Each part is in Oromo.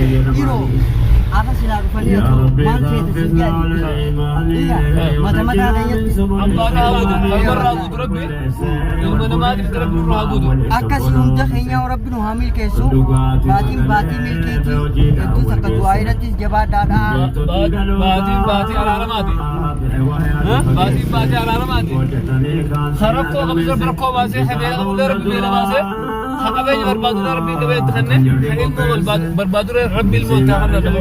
Yeroo akka silaa dhufanii otoo maal feete sin jedhani mata mataa keenyatti akkasii hunda keenya rabbi nu haa milkeessu baatiin milkeetii hedduu takka du'aa irrattis jabaadhaadha. baatiin araaramaati. baatiin araaramaati. Rakkoo qabisa rakkoo baasee habeela qabudha rabbi beela baasee haqabeenya barbaadudha rabbi qabeetti kanne ilmoo barbaadudha rabbi ilmoo itti hafanna qaba.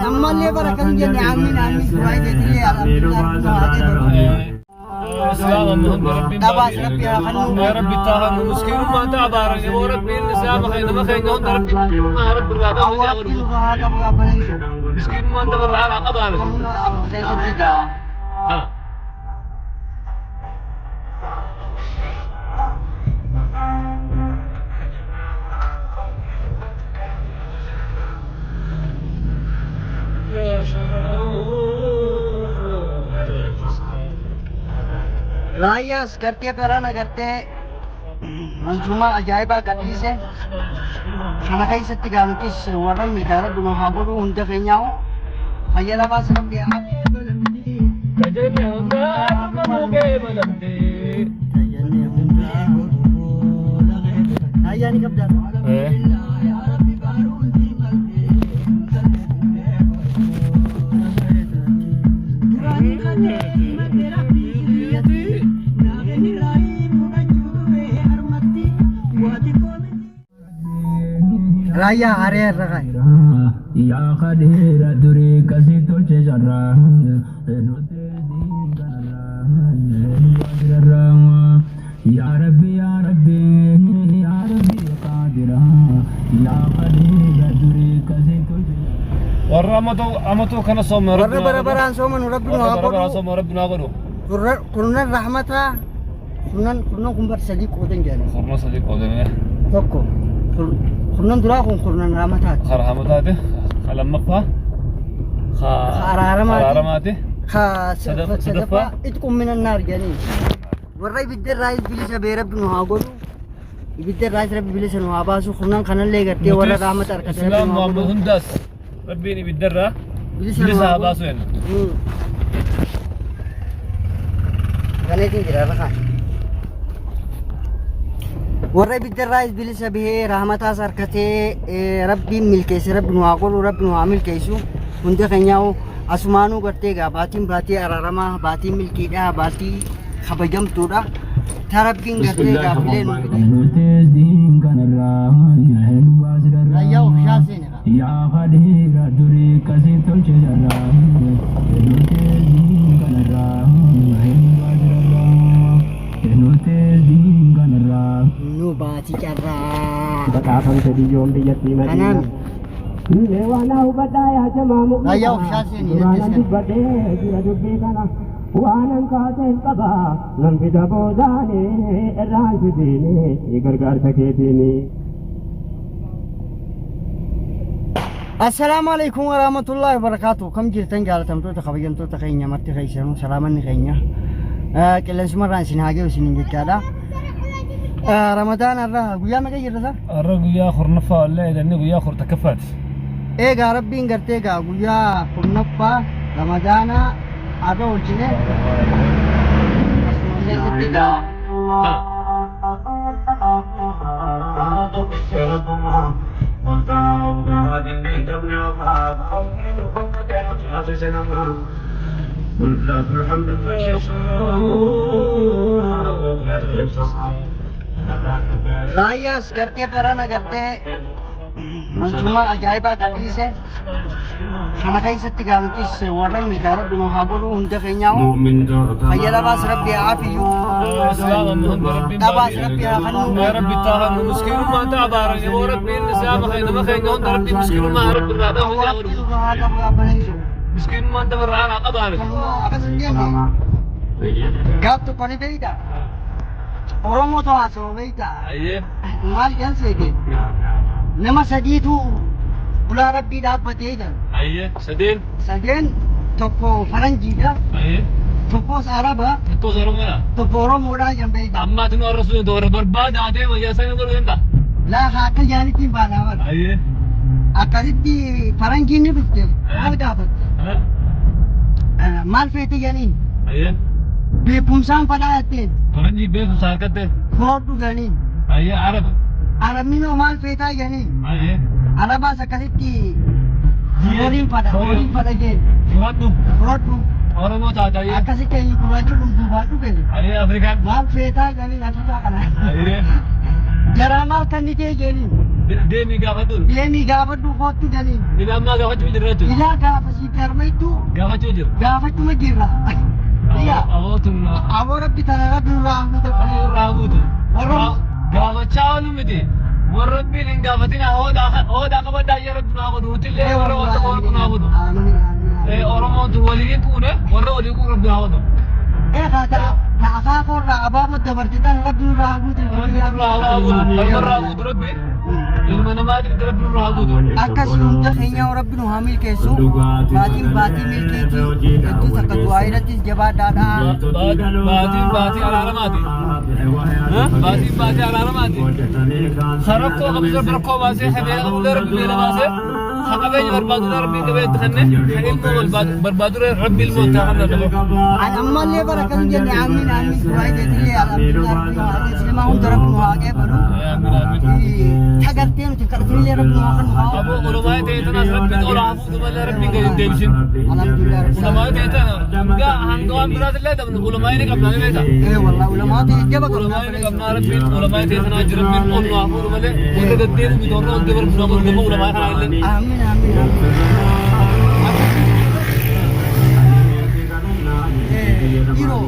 ammallee bara kan jenne amiin du'aa irrattillee alhamdulillah إسلام من ربي دباس ربي خلوا يا ربي تاهن مسكين ما تعبارن يا ربي الإسلام خير ما خير هون ربي ما رب الرابع مسكين ما تبر على قبارن Rayas करते पराना करते मंजूमा अजायबा करती से खाना कहीं से तिगान किस वाला मिटारा दुनो हाबुरु उनके कहीं अय्याला बास रब दिया कजने होगा कमोगे बनते अय्या नहीं कब जाता Raya area rakai. Ya kadir duri kasih tulce jarra. Ya Rabbi ya Rabbi ya Rabbi qadira. Ya kadir duri kasih tulce. warra amatu kana som Warra bara-baran soman Rabbina bara hakodu. som rabbina qadu Kurunan rahmata. Kurunan kumbar sadiq koden jani. khurna sadiq qadene Tokko. Kurunan dura kurunan rahmata. kharhamata khalam maqfa Araramati. kha Sadafa itkum minan nar jani. Warra ibidder rais bilisa be Rabbina hakodu. Ibidder rais Rabbi bilisa nu habasu kurunan kanan le gatte warra rahmat arkata. islam muhammad hundas rabbini bidarra bilisa habasu en Ganetin jira rakan. Warra ibidder rais bilisa bihe rahmatas arkate Rabbi milkeesi Rabbi nu hakodu Rabbi nu milkeesu hunda kenyao asumanu gatte ga batin ararama batin milkida bati khabajamtuda tarabbin gatte ga bilen Rayau khasine Ya kadir duri kasih tulce jarra. nu bati carra Betapa sedih jom dijati kanan Lewana ubadaya jamamu. Rayau khasine Nanti bade jira dubbe kana. Wanan katen kaba nan bida bodane erran jidine igargar saketini. Assalamu alaikum warahmatullahi wabarakatuh. Kam jirtan jaalatamtoota kabajamtoota keenya marti keessanuu salaamanni keenya qilleensummarraan isin haa ga'u isiniin jechaadha. Ramadaan irraa guyyaa meeqa jirta sir? arra guyyaa khurnafa wallahi idanni guyyaa khurtakafat Eegaa rabbiin gartee egaa guyyaa kurnaffaa Ramadaana har'a oolchine asumallee sitti egaa Rayas gartee barana gartee manzuma ajaa'ibaa qabdiise kana keessatti gaanuttis warra miidhaa rabbi nu haa godhu hunda keenyaa fayyadabaas rabbi haa afiyyuu islam من ربي dhabaas rabbi haa kennu يا ربي تاهن مسكين ما تعبارن يا ربي الإسلام خير ما خير هون ربي مسكين ما رب الرابع مسكين ما تبر على قبارن akkasin jenne gaaf tokko ni beeyta Oromoo haasoo beeyta أيه maal jedhan nama sadiitu bulaa rabbii dhaabbatee jira أيه سدين sadeen tokko faranjiidha أيه tokkos araba توصلوا منا tokko oromoodha jedhan beeyta أما تنو الرسول دور برباد عادي ويا سنة دور ينتا laa haa akka jaanitiin baanaa wal أيه akkasitti faranjiin ni dhufte maal gaafate maal feete janiin Aye. beekumsaan fadhaa jetteen Faranjii beeku saakatte. foodhu janiin Aye Arab. arabninoo maal feetaa janiin Aye. arabaas akkasitti waliin fadha jeen Fudhadhu. foodhu Oromoo taata aye. akkasi keenya gurraachu dhundhuubaadhu kenni Aye Afrikaan. maal feetaa janiin asuusaa kana Aye. jaraa maal kannitee jeniin Deemii gaafadhu. deemii gaafadhu foottu janiin Ilaa ammaa gaafachuu jirra jechuudha. ilaa gaafasii garmaytu Gaafachuu jira. gaafachuma jirra iyya Abootun. aboo rabbi tana rabbi nurraa hambuta Raabuutu. Oromoo. Gaafachaa oolu miti. Warra rabbiin hin gaafatin hoodaa qabaddaa yaa rabbi naa godhu. Nutillee warra warra naa godhu. Oromoon walii kuune warra walii kuun rabbi naa godhu. Akaakoorraa abaaboo dabartitan rabbi nurraa hambuta Rabbi ilma namaatiif rabbi nurraa guutu. akkas hunda keenya rabbi nu haa milkeessu baatiin milkeetii hedduus akka du'aa irrattis jabaadhaadha Baatiin araaramaati. Baatiin araaramaati. Sarakkoo qabisa barakkoo baasee habeela qabulee rabbi beela baasee haa qabeenya barbaadu rabbi qabeetti kenne kan ilmoo barbaadu rabbi ilmoo itti haa kennu. ammallee bara kan jenne amiin du'aa irrattillee alhamdulillah rabbi nu haa muslimaa hunda rabbi nu haa qeebalu tagartee nuti kadhatinillee rabbi nu haa kennu Aboo ulamaa ta'e tanaas rabbi olaa hafuutu malee rabbi gadi hin deebisin. alhamdulillah rabbi Ulamaa ta'e tana hanga waan biraatillee dabnu ulamaa inni qabnaa ni beekta. والله ولما تجيبك Ulamaa inni qabnaa rabbiin ulamaa ta'e tanaa jira rabbiin ol nu hafuuru malee warra gaddeemu bitoorra ol dabar nu hafuuru gama ulamaa kanaa illee. آمين آمين Hiro,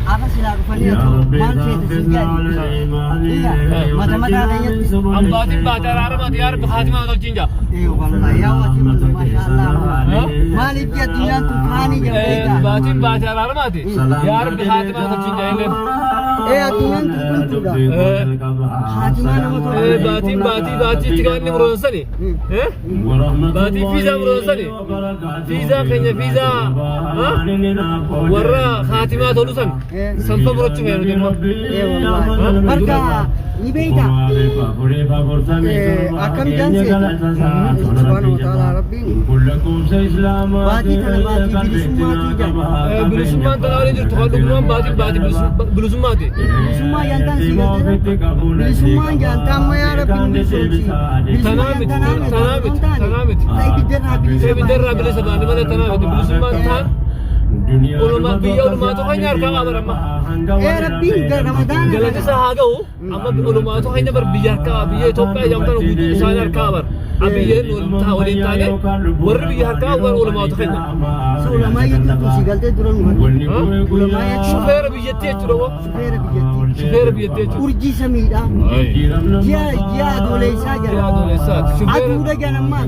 apa sih lagu Fania tuh? Manche itu singkat. Iya, mata-mata adanya tuh. Ambaatiin baatee araaramaati yaa rabbi haatimaa tolchiin jaa. والله يا واتي ما شاء الله. مالك يا دنيا تفاني جمعيك. Baatiin baatee araaramaati yaa rabbi haatimaa tolchiin jaa illee. يا دنيا تفاني. Hatima nama tuh. Baatii itti qabanni muroonsani. Baatii fiizaa muroonsani. Fiizaa keenya fiizaa warra haatimaa tolu san sanfa murachuu feenu immoo. Marga ni beita. Akam janse. Subhanahu wa ta'ala Rabbi. Baati tana baati bilisummaati jaa. Bilisummaan tanaa waliin jirtu kan dhugumaan baatii bilisummaati. Bilisummaa yantaan si galte. Bilisummaa yantaan ma yaa Rabbi nu bilisumsi. Tanaa miti. Ibiddarraa bilisa baane malee tanaa miti. Bilisummaan taan biyya olumaatu keenya harkaa qaba amma. Rabbi Ramadan. Galata isaa haa ga'u amma olumaatu keenya bar biyya harkaa biyya Itoophiyaa jedhamtan guutuu isaanii harkaa bar. Abiyyeen waliin taane warri biyya harkaa warra olumaatu keenya. Ulama itu si galte duran ulama ya Shufeera biyyattii jechuudha woo. supera bijatti. Shufeera biyyattii jechuudha. Urji samida. Jia adolesa jara. Adoolessaati. Aduudha janamma.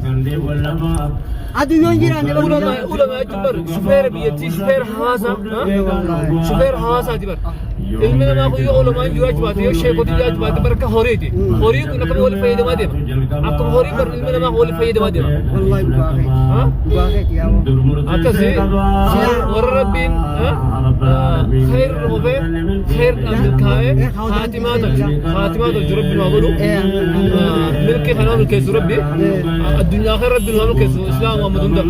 Adu yon jiraan Ulama jechuun bar shufeera biyyattii shufeera hawaasaa. Shufeera hawaasaati bar. Ilmi namaa kun yoo olumaan jiraachuu baate yoo sheekotii jiraachuu baate bar akka horiiti. Horii kun akkuma wali fayyadamaa deema. Akkuma horii bar ilmi namaa wali fayyadamaa deema. wallahi bugaaqeeti yaa Akkasii warra rabbiin khayr dhufee khayr milkaa'ee haatimaa tolchu rabbi nu haa godhu milkii kanaa milkeessu rabbi addunyaa kan rabbi nu haa milkeessu islaama Muhammad hunda.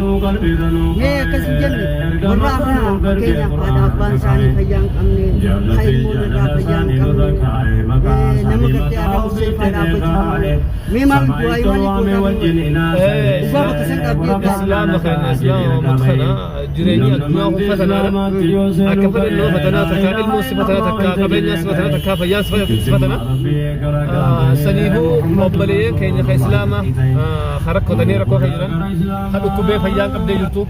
mee akkasin jenne warra irraa fakkeenyaaf haadha abbaan isaanii fayyaa hin qabne ilmoon irraa fayyaa hin qabne nama gartee aadaa murteeffaa dhaabbatu mee maal du'aa maaliif dhugaa bakka san qabdee Islaama keenya islaama Muhammad kana jireenya addunyaa kun fatanaadha. Akka fedhannoo fatanaa takkaa ilmoo si fatanaa takkaa qabeenyaa si fatanaa takkaa fayyaa si fatanaa. Saniifuu obboleeyyan keenya kan islaamaa kan rakkatanii rakkoo kan jiran kan dhukkubee fayyaa qabdee jirtu